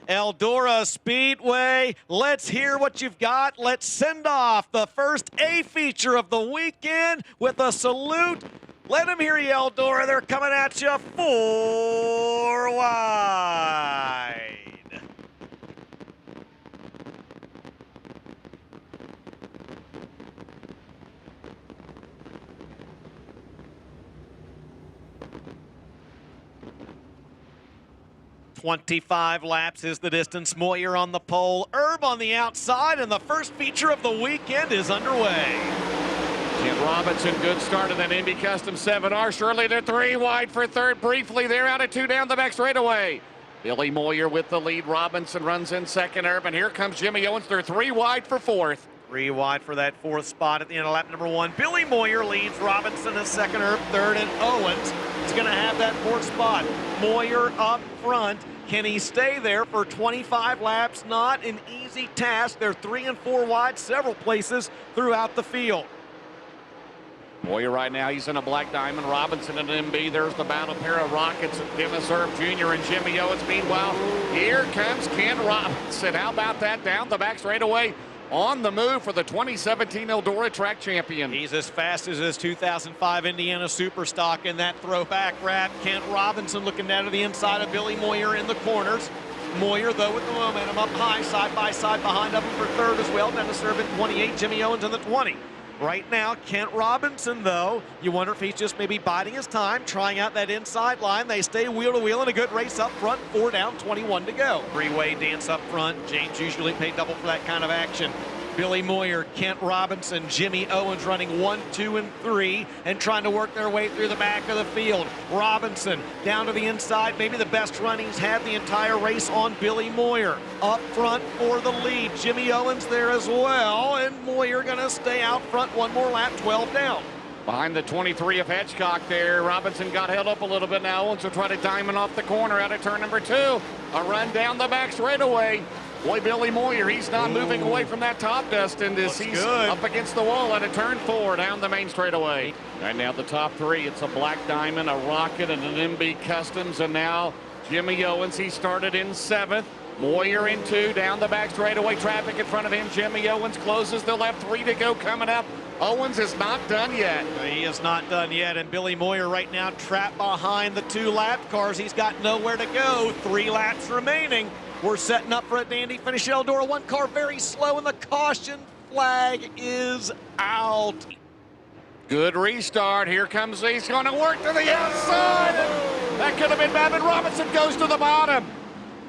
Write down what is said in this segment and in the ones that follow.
Eldora Speedway, let's hear what you've got. Let's send off the first A feature of the weekend with a salute. Let them hear you, Eldora. They're coming at you 4 wide. "25 laps is the distance. Moyer on the pole, Herb on the outside, and the first feature of the weekend is underway. Kent Robinson, good start in that Indy Custom 7R. Shirley, they're 3 wide for third. Briefly, they're out at 2 down the back straightaway. Billy Moyer with the lead. Robinson runs in second. Herb, and here comes Jimmy Owens. They're 3 wide for fourth. 3 wide for that fourth spot at the end of lap number 1. Billy Moyer leads. Robinson in second, Herb third, and Owens is going to have that fourth spot. Moyer up front. Can he stay there for 25 laps? Not an easy task. They're 3 and 4 wide several places throughout the field. Moyer right now, he's in a black diamond. Robinson in an MB. There's the battle pair of Rockets, Dennis Herb Jr. and Jimmy Owens. Meanwhile, here comes Ken Robinson. How about that? Down the back straightaway. On the move for the 2017 Eldora track champion. He's as fast as his 2005 Indiana Superstock in that throwback wrap. Kent Robinson looking down to the inside of Billy Moyer in the corners. Moyer, though, with the momentum up high, side by side behind him for third as well. Dennis Herb at 28, Jimmy Owens in the 20. Right now, Kent Robinson, though, you wonder if he's just maybe biding his time, trying out that inside line. They stay wheel to wheel in a good race up front. 4 down, 21 to go. Three-way dance up front. James usually paid double for that kind of action. Billy Moyer, Kent Robinson, Jimmy Owens running 1, 2, and 3 and trying to work their way through the back of the field. Robinson down to the inside, maybe the best run he's had the entire race on Billy Moyer. Up front for the lead, Jimmy Owens there as well, and Moyer gonna stay out front one more lap, 12 down. Behind the 23 of Hedgecock there, Robinson got held up a little bit now. Owens will try to diamond off the corner out of turn number 2. A run down the back straightaway. Boy, Billy Moyer, he's not moving away from that top dust in this. He's good. Up against the wall at a turn 4 down the main straightaway. Right now the top 3, it's a Black Diamond, a Rocket, and an MB Customs, and now Jimmy Owens, he started in 7th. Moyer in 2, down the back straightaway, traffic in front of him. Jimmy Owens closes the left, 3 to go coming up. Owens is not done yet. He is not done yet, and Billy Moyer right now trapped behind the 2 lap cars. He's got nowhere to go. 3 laps remaining. We're setting up for a dandy finish. Eldora, 1 car very slow, and the caution flag is out. Good restart. Here comes, he's going to work to the outside. That could have been bad, but Robinson goes to the bottom.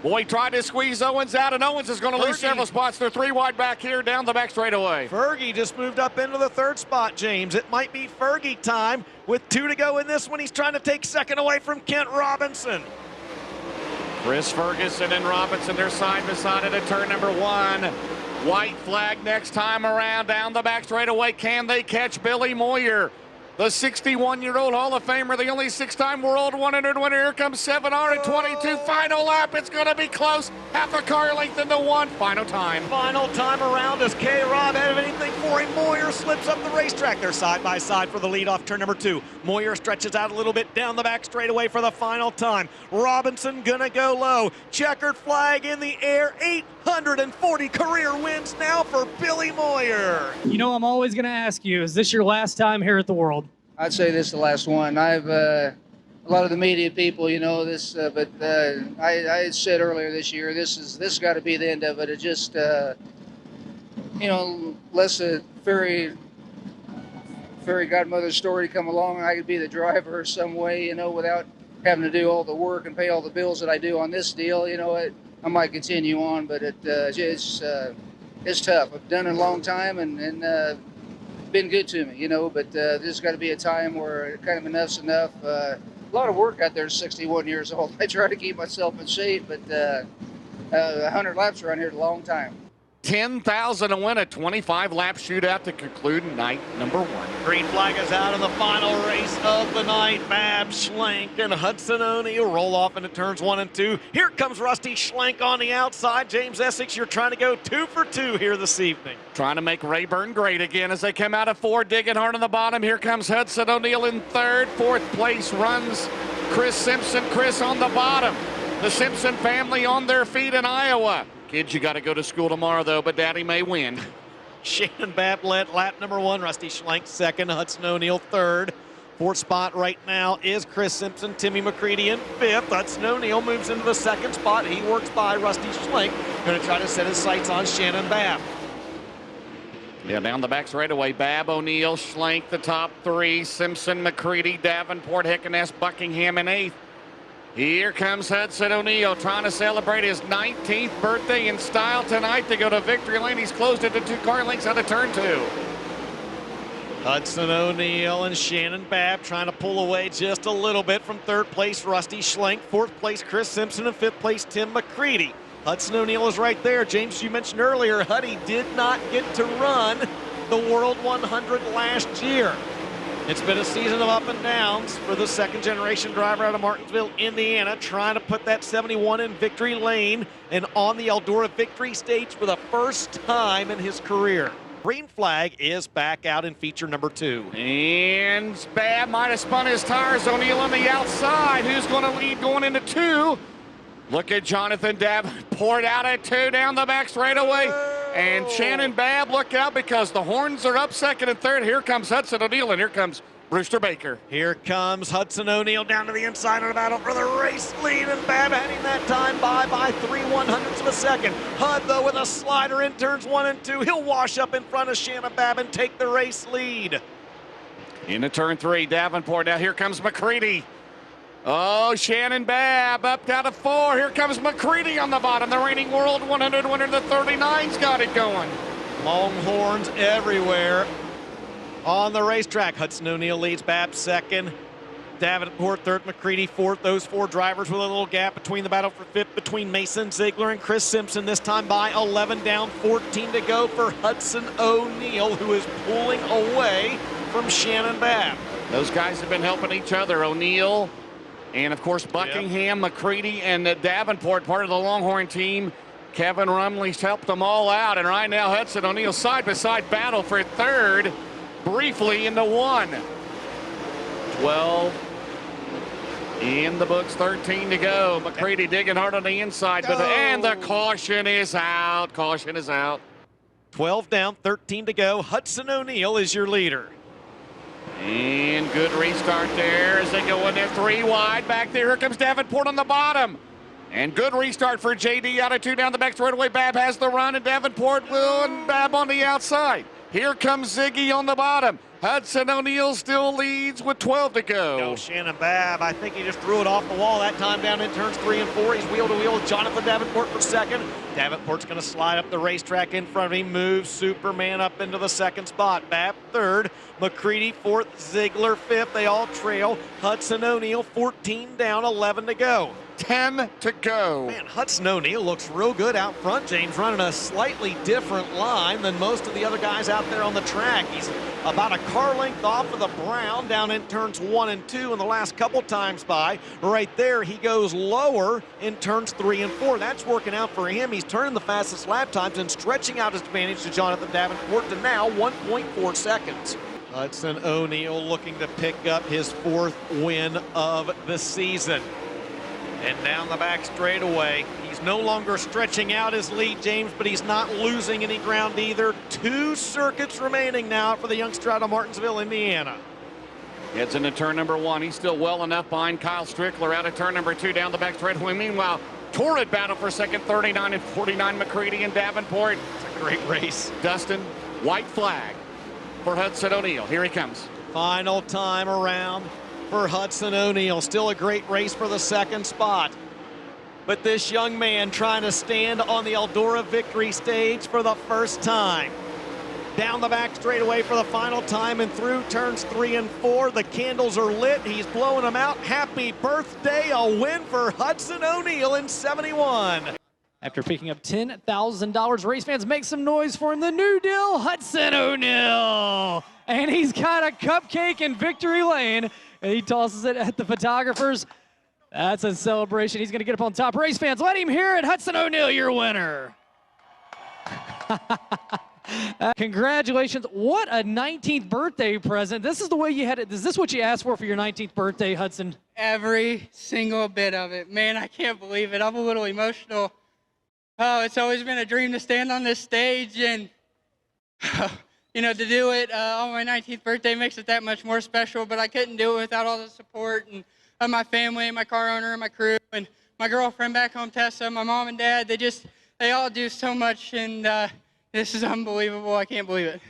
Boy, tried to squeeze Owens out, and Owens is going to lose several spots. They're 3 wide back here, down the back straightaway. Fergie just moved up into the 3rd spot, James. It might be Fergie time. With 2 to go in this one, he's trying to take 2nd away from Kent Robinson. Chris Ferguson and Robinson, they're side by side at a turn number 1. White flag next time around, down the back straightaway. Can they catch Billy Moyer? The 61-year-old Hall of Famer, the only 6-time World 100 winner. Here comes 7R at 22. Final lap, it's going to be close. Half a car length into 1. Final time. Final time around as K-Rob have anything for him. Moyer slips up the racetrack. They're side by side for the lead off turn number 2. Moyer stretches out a little bit down the back straightaway for the final time. Robinson gonna go low. Checkered flag in the air. 840 career wins now for Billy Moyer. You know, I'm always going to ask you, is this your last time here at the World? I'd say this is the last one. I've a lot of the media people, you know this, but I said earlier this year, this got to be the end of it. It just, you know, unless a fairy godmother story come along, I could be the driver some way, you know, without having to do all the work and pay all the bills that I do on this deal. You know, I might continue on, but it's tough. I've done it a long time and been good to me, you know, but there's got to be a time where kind of enough's enough. A lot of work out there at 61 years old. I try to keep myself in shape, but 100 laps around here is a long time. $10,000 to win a 25-lap shootout to conclude night number 1. Green flag is out in the final race of the night. Mab Schlenk and Hudson O'Neal roll off into turns 1 and 2. Here comes Rusty Schlenk on the outside. James Essex, you're trying to go 2 for 2 here this evening. Trying to make Rayburn great again as they come out of 4, digging hard on the bottom. Here comes Hudson O'Neal in 3rd. 4th place runs Chris Simpson. Chris on the bottom. The Simpson family on their feet in Iowa. Kids, you got to go to school tomorrow, though, but Daddy may win. Shannon Babb led lap number 1. Rusty Schlenk second. Hudson O'Neal third. Fourth spot right now is Chris Simpson. Timmy McCready in fifth. Hudson O'Neal moves into the second spot. He works by Rusty Schlenk. Going to try to set his sights on Shannon Babb. Yeah, down the back straightaway. Babb, O'Neal, Schlenk, the top 3. Simpson, McCready, Davenport, Hickeness, Buckingham in 8th. Here comes Hudson O'Neal trying to celebrate his 19th birthday in style tonight to go to victory lane. He's closed it to 2 car lengths out of turn 2. Hudson O'Neal and Shannon Babb trying to pull away just a little bit from third place Rusty Schlenk, fourth place Chris Simpson, and fifth place Tim McCready. Hudson O'Neal is right there. James, you mentioned earlier, Huddy did not get to run the World 100 last year. It's been a season of up and downs for the second-generation driver out of Martinsville, Indiana, trying to put that 71 in victory lane and on the Eldora victory stage for the first time in his career. Green flag is back out in feature number 2. And Babb might have spun his tires. O'Neal on the outside. Who's going to lead going into 2? Look at Jonathan Davenport out at 2 down the back straightaway. And Shannon Babb, look out because the horns are up second and third. Here comes Hudson O'Neal, and here comes Brewster Baker. Here comes Hudson O'Neal down to the inside of the battle for the race lead, and Babb heading that time by 3/100ths of a second. Hud, though, with a slider in turns 1 and 2. He'll wash up in front of Shannon Babb and take the race lead. Into turn 3, Davenport. Now here comes McCready. Oh, Shannon Babb up down to 4. Here comes McCready on the bottom. The reigning World 100 winner, the 39's got it going. Longhorns everywhere on the racetrack. Hudson O'Neal leads, Babb second. Davenport third, McCready fourth. Those 4 drivers with a little gap between the battle for fifth between Mason Ziegler and Chris Simpson. This time by 11 down, 14 to go for Hudson O'Neal, who is pulling away from Shannon Babb. Those guys have been helping each other. O'Neal and, of course, Buckingham, McCready, and Davenport, part of the Longhorn team. Kevin Rumley's helped them all out. And right now, Hudson O'Neal side-by-side battle for third, briefly into 1. 12 in the books, 13 to go. McCready digging hard on the inside, and the caution is out. Caution is out. 12 down, 13 to go. Hudson O'Neal is your leader. And good restart there as they go in there 3 wide. Back there, here comes Davenport on the bottom. And good restart for JD out of 2 down the back straightaway. Babb has the run, and Davenport will, and Babb on the outside. Here comes Ziggy on the bottom. Hudson O'Neal still leads with 12 to go. No, Shannon Babb, I think he just threw it off the wall that time down in turns 3 and 4. He's wheel to wheel with Jonathan Davenport for second. Davenport's going to slide up the racetrack in front of him, move Superman up into the second spot. Babb third, McCready fourth, Ziegler fifth. They all trail. Hudson O'Neal 14 down, 11 to go. 10 to go. Man, Hudson O'Neal looks real good out front, James, running a slightly different line than most of the other guys out there on the track. He's about a car length off of the brown down in turns 1 and 2, and the last couple times by. Right there, he goes lower in turns 3 and 4. That's working out for him. He's turning the fastest lap times and stretching out his advantage to Jonathan Davenport to now 1.4 seconds. Hudson O'Neal looking to pick up his 4th win of the season. And down the back straightaway, he's no longer stretching out his lead, James, but he's not losing any ground either. 2 circuits remaining now for the youngster out of Martinsville, Indiana. Heads into turn number 1. He's still well enough behind Kyle Strickler out of turn number 2 down the back straightaway. Meanwhile, torrid battle for second, 39 and 49, McCready and Davenport. It's a great race. Dustin, white flag for Hudson O'Neal. Here he comes. Final time around for Hudson O'Neal. Still a great race for the second spot. But this young man trying to stand on the Eldora victory stage for the first time. Down the back straightaway for the final time and through turns 3 and 4. The candles are lit. He's blowing them out. Happy birthday. A win for Hudson O'Neal in 71. After picking up $10,000, race fans, make some noise for him. The new deal, Hudson O'Neal. And he's got a cupcake in victory lane. And he tosses it at the photographers. That's a celebration. He's going to get up on top. Race fans, let him hear it. Hudson O'Neal, your winner. Congratulations. What a 19th birthday present. This is the way you had it. Is this what you asked for your 19th birthday, Hudson? Every single bit of it. Man, I can't believe it. I'm a little emotional. Oh, it's always been a dream to stand on this stage and, you know, to do it on my 19th birthday makes it that much more special, but I couldn't do it without all the support and of my family and my car owner and my crew and my girlfriend back home, Tessa, my mom and dad. They all do so much, and this is unbelievable. I can't believe it.